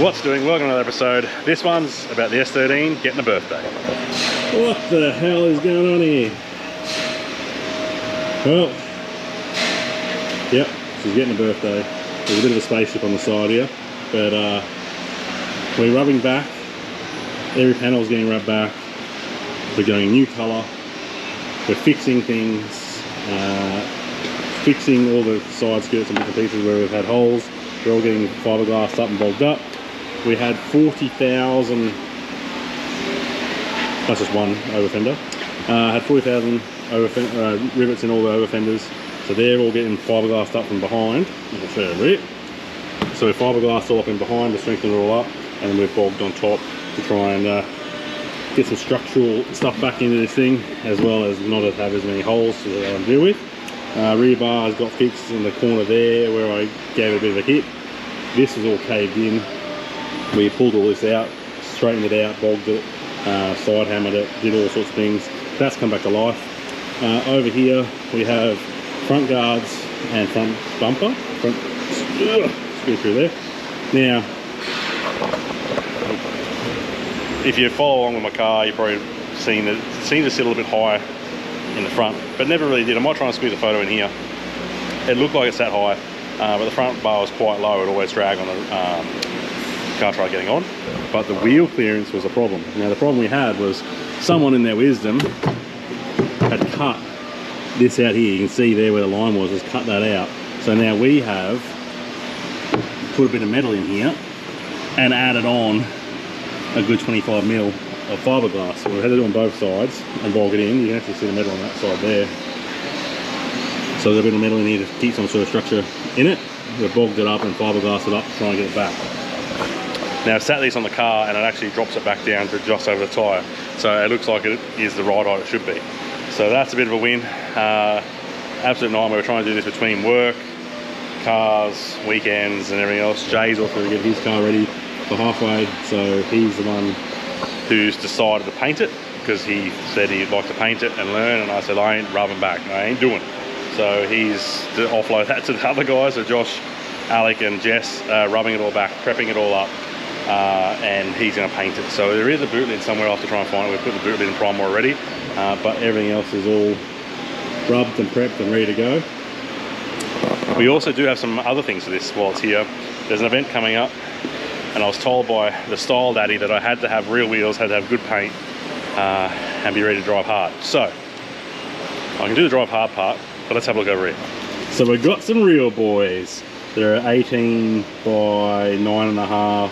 What's doing? Welcome to another episode. This one's about the S13 getting a birthday. What the hell is going on here? Well, yep, she's getting a birthday. There's a bit of a spaceship on the side here, but we're rubbing back. Every panel's getting rubbed back. We're going a new colour. We're fixing things, fixing all the side skirts and different pieces where we've had holes. They're all getting fiberglassed up and bolted up. We had 40,000, that's just one over fender, had 40,000 rivets in all the over fenders, so they're all getting fiberglassed up from behind. I'll show you a bit. So we're fiberglassed all up in behind to strengthen it all up, and then we've bogged on top to try and get some structural stuff back into this thing, as well as not have as many holes to deal with. Rear bar has got fixed in the corner there where I gave a bit of a hit. This was all caved in. We pulled all this out, straightened it out, bogged it, side hammered it, did all sorts of things. That's come back to life. Over here we have front guards and front bumper. Screw through there. Now, if you follow along with my car, you've probably seen that it seems to sit a little bit higher in the front, but never really did. I might try and squeeze a photo in here. It looked like it sat high, but the front bar was quite low. It always dragged on the car tried getting on, but the wheel clearance was a problem. Now the problem we had was someone in their wisdom had cut this out here. You can see there where the line was, cut that out. So now we have put a bit of metal in here and added on a good 25mm of fiberglass. So we had it on both sides and bog it in. You can actually see the metal on that side there. So there's a bit of metal in here to keep some sort of structure in it. We've bogged it up and fiberglassed it up to try and get it back. Now I've sat this on the car and it actually drops it back down to just over the tyre. So it looks like it is the right height it should be. So that's a bit of a win. Absolute nightmare. We're trying to do this between work, cars, weekends and everything else. Jay's also to get his car ready for halfway. So he's the one who's decided to paint it because he said he'd like to paint it and learn. And I said, I ain't rubbing back. I ain't doing it. So he's to offload that to the other guys. So Josh, Alec and Jess rubbing it all back, prepping it all up. And he's going to paint it. So there is a boot lid somewhere. I'll have to try and find it. We've put the boot lid in primer already, but everything else is all rubbed and prepped and ready to go. We also do have some other things for this while it's here. There's an event coming up, and I was told by the style daddy that I had to have real wheels, had to have good paint, and be ready to drive hard. So I can do the drive hard part, but let's have a look over here. So we've got some real boys. They're 18 by 9.5.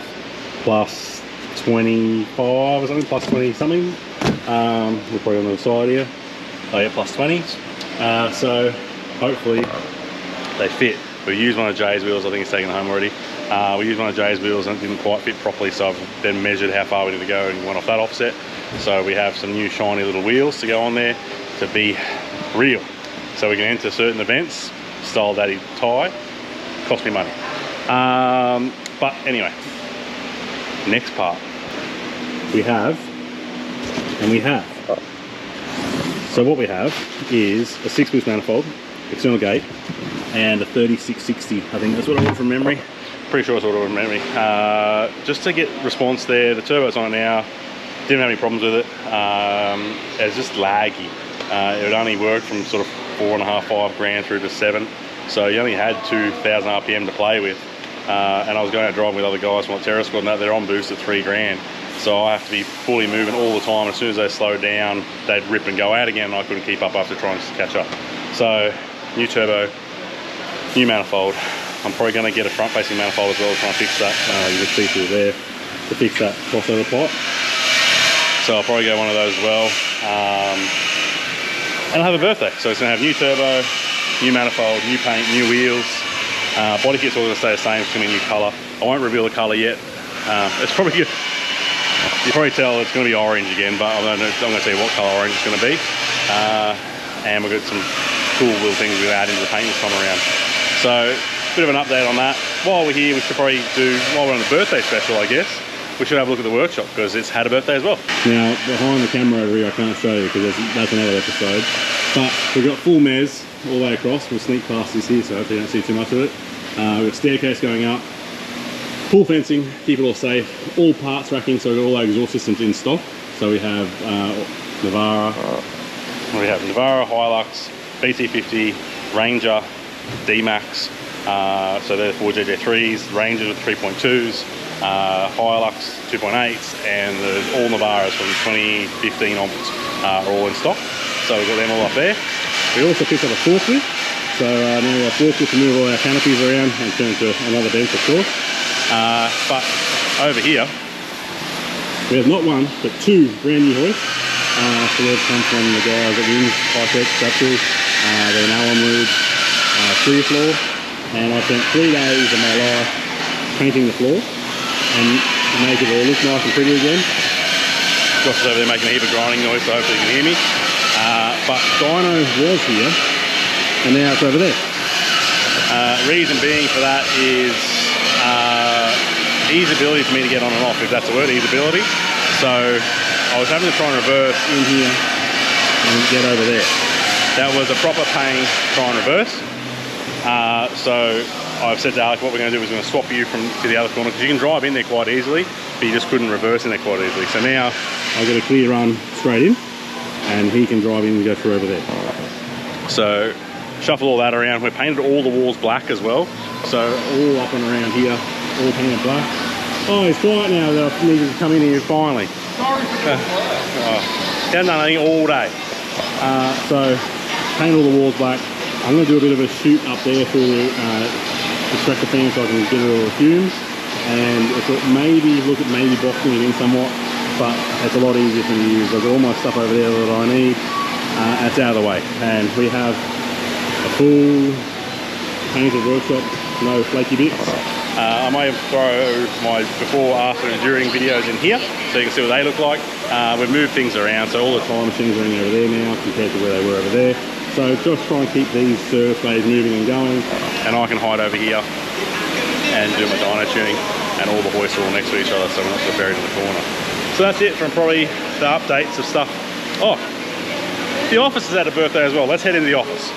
plus 25 or something, plus 20 something. We're probably on the side here. Oh yeah, plus 20s. So hopefully they fit. We used one of Jay's wheels, I think it's taken home already. We used one of Jay's wheels and it didn't quite fit properly, so I've then measured how far we need to go and went off that offset. So we have some new shiny little wheels to go on there to be real. So we can enter certain events, style daddy tie, cost me money. But anyway, next part, we have. So what we have is a 6-boost manifold, external gate, and a 3660. I think that's what I want from memory. Pretty sure it's what I want from memory. Just to get response there. The turbo's on it now. Didn't have any problems with it. It's just laggy. It only worked from sort of 4.5, 5 grand through to 7. So you only had 2,000 RPM to play with. And I was going out driving with other guys from the Terra Squad, and they're on boost at 3 grand. So I have to be fully moving all the time. As soon as they slow down, they'd rip and go out again, and I couldn't keep up after trying to catch up. So new turbo, new manifold. I'm probably going to get a front-facing manifold as well to try and fix that. You can see through there to fix that crossover pot. So I'll probably get one of those as well. And I'll have a birthday. So it's going to have new turbo, new manifold, new paint, new wheels. Body kit's all going to stay the same. It's going to be a new colour. I won't reveal the colour yet. It's probably good. You probably tell it's going to be orange again, but I'm going to tell you what colour orange it's going to be. And we've got some cool little things we're going to add into the paint this time around. So, bit of an update on that. While we're here, we should probably do, while we're on the birthday special, I guess, we should have a look at the workshop because it's had a birthday as well. Now, behind the camera over here, I can't show you because that's another episode. But we've got full mez all the way across. We'll sneak past this here, so hopefully you don't see too much of it. We've got a staircase going up. Full fencing, keep it all safe. All parts racking, so we've got all our exhaust systems in stock. So we have Navara, Hilux, BT50, Ranger, D-Max. So they're the 4JJ3s, Rangers with 3.2s, Hilux 2.8s, and all Navaras from 2015 onwards are all in stock. So we've got them all up there. We also picked up a forklift. So now we have forklift to move all our canopies around and turn into another bench, of course. But over here, we have not one, but two brand new hoists. So they've come from the guys at Wings, High-Tech, Structural. They're an alum wood, clear floor. And I spent 3 days of my life painting the floor and make it all look nice and pretty again. Josh is over there making a heap of grinding noise, so hopefully you can hear me. But Dyno was here, and now it's over there. Reason being for that is easeability for me to get on and off, if that's the word, easeability. So I was having to try and reverse in here and get over there. That was a proper pain to try and reverse. So I've said to Alec, what we're going to do is we're going to swap you to the other corner, because you can drive in there quite easily, but you just couldn't reverse in there quite easily. So now I've got a clear run straight in, and he can drive in and go through over there. So shuffle all that around. We've painted all the walls black as well. So all up and around here, all painted black. Oh, he's quiet now that I needed to come in here finally. Sorry for the He hasn't done anything all day. So paint all the walls black. I'm going to do a bit of a shoot up there for the extractor fan so I can get all the fumes. And I thought maybe look at maybe boxing it in somewhat, but it's a lot easier for me to use. I've got all my stuff over there that I need. It's out of the way. And we have a full painted workshop, no flaky bits. I may throw my before, after and during videos in here so you can see what they look like. We've moved things around, so all the time machines are in over there now compared to where they were over there. So just try and keep these surf blades moving and going, and I can hide over here and do my dyno tuning, and all the hoists are all next to each other so we're not so buried in the corner. So that's it from probably the updates of stuff. Oh, the office has had a birthday as well. Let's head into the office.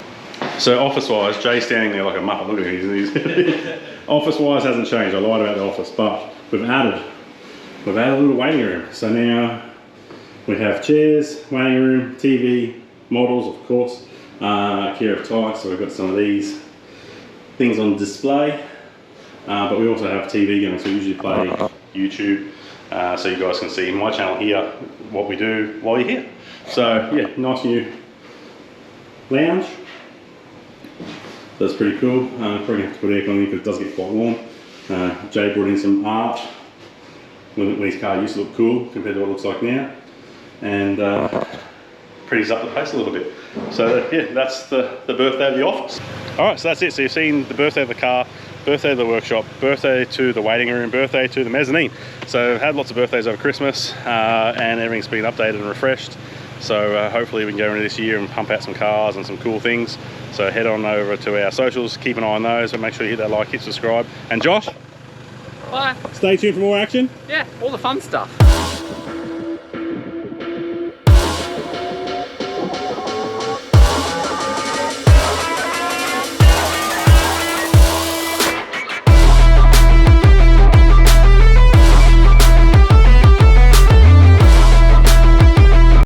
So office-wise, Jay's standing there like a muppet. Look at him. Office-wise hasn't changed. I lied about the office, but we've added a little waiting room. So now we have chairs, waiting room, TV, models, of course, care of type. So we've got some of these things on display, but we also have TV going. So we usually play YouTube, so you guys can see my channel here, what we do while you're here. So yeah, nice new lounge. That's pretty cool. Probably have to put aircon in because it does get quite warm. Jay brought in some art when his car used to look cool compared to what it looks like now, and pretties up the place a little bit. So yeah, that's the birthday of the office. All right, so that's it. So you've seen the birthday of the car, birthday of the workshop, birthday to the waiting room, birthday to the mezzanine. So I've had lots of birthdays over Christmas, and everything's been updated and refreshed. So hopefully we can go into this year and pump out some cars and some cool things. So head on over to our socials, keep an eye on those, but make sure you hit that like, hit subscribe. And Josh? Bye. Stay tuned for more action. Yeah, all the fun stuff.